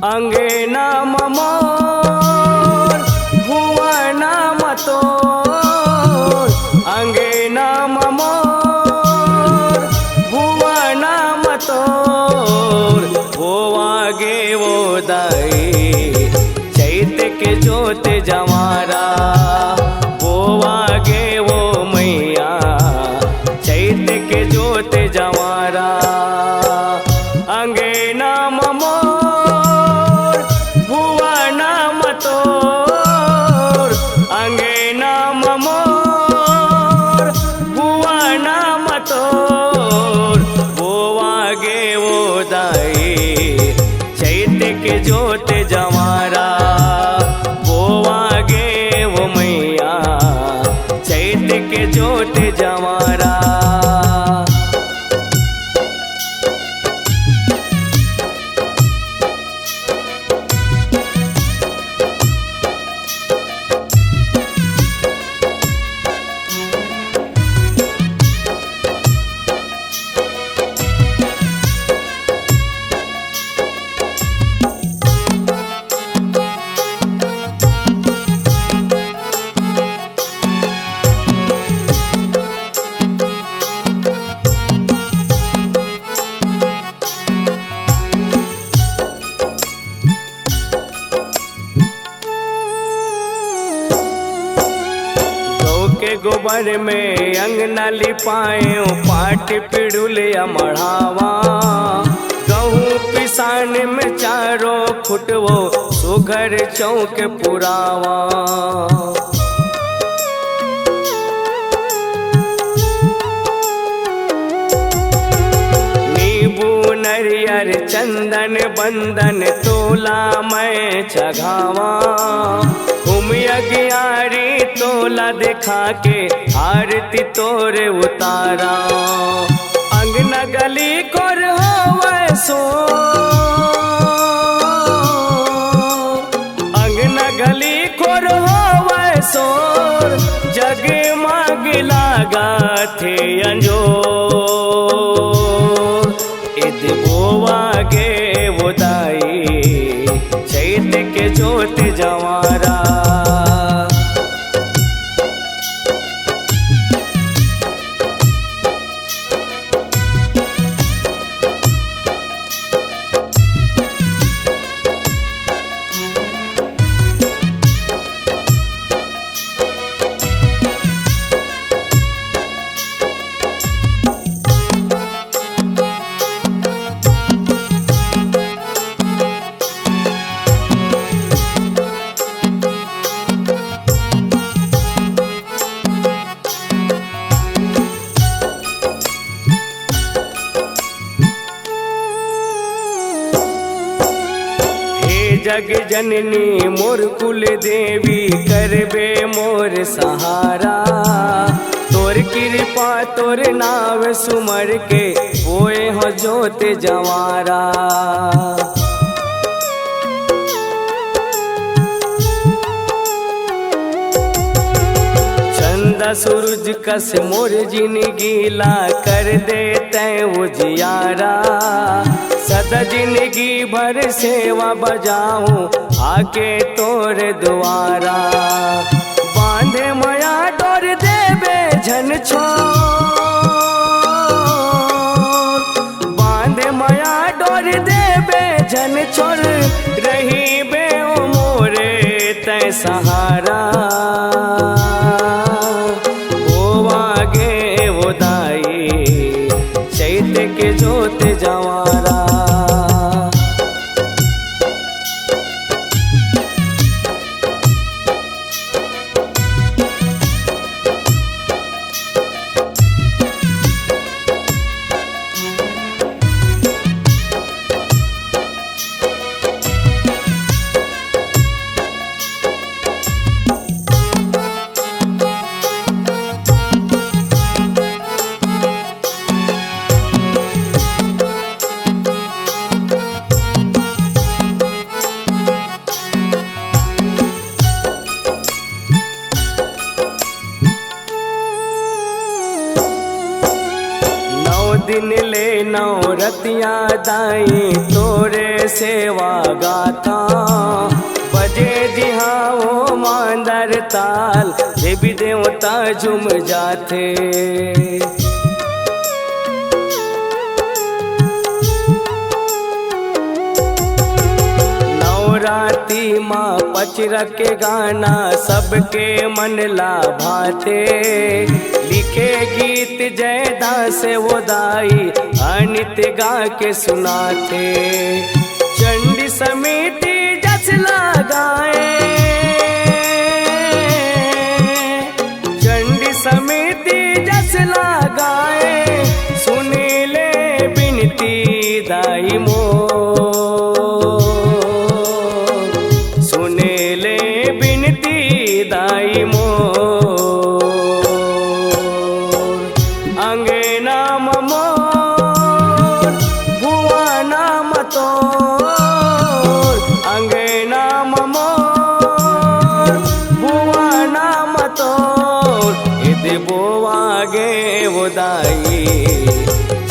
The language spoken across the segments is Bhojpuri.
अंगेना ममोर भुवन मतोर, अंगेना ममोर भुवन मतोर। होवागे वो दाई चैत्य के जोत जमारा, होवागे वो मैया चैत्य के जोत जमारा। अंगेना ममोर भुवन मतोर, अंगेना ममोर भुवन मतोर। होवागे वो दाई चैत्य के जोत जमारा, होवागे वो मैया चैत्य के जोत जमारा। गोबर में अंगना लिपाए पाट पिड़ुलिया मढ़ावा। गहूँ पिसान में चारों खुटवो सुघर चौक पुरावा। नींबू नरियर चंदन बंदन तोला मैं चघावा। यज्ञारी तोला दिखा के आरती तोरे उतारा। अंगना गली कोर होवे सो, अंगना गली कोर होवे सोर। जगमग लागा थे अंजोर, इद बोवागे वो दाई चैत्य के जोत जमारा। जग जननी मोर कुल देवी करबे मोर सहारा। तोर कृपा तोर नाव सुमर के होए हो जोत जवारा। चंदा सूरज कस मोर जिंदगी ला कर देते उजियारा। सदा जिंदगी भर सेवा बजाऊं आके तोरे द्वारा। बांधे माया डोर देवे झन छोर, बांधे माया डोर देवे झन छोर। रही बे ओ मोरे तय सहारा, होवागे वो दाई चैत्य के जोत जवारा। दिन ले नौरतिया दाई तोरे सेवा गाथा बजे जिहाओ मांदर ताल देवी देवता झूम जाते। नवराती माँ पचरा के गाना सबके मन लाभाते लिखे गीत जयदास वो दाई अनित गा के सुनाते। चंडी समिति जस लगाए चंडी समिति जस लगाए सुनीले बिनती दाई मो सुनीले बिनती दाई मो अंगे नाम मोर भुआ नाम तोर अंगे नाम मोर भुआ नाम तोर इद बोवागे वो दाई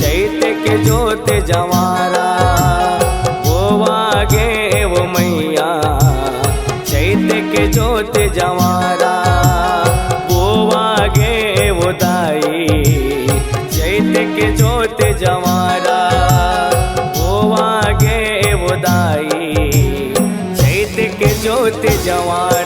चैत के जोत जवारा बोवागे वो मैया चैत के जोत जवारा बोवागे वो दाई चैत के जोत जवारा बोवागे वो दाई चैत के जोत जवारा।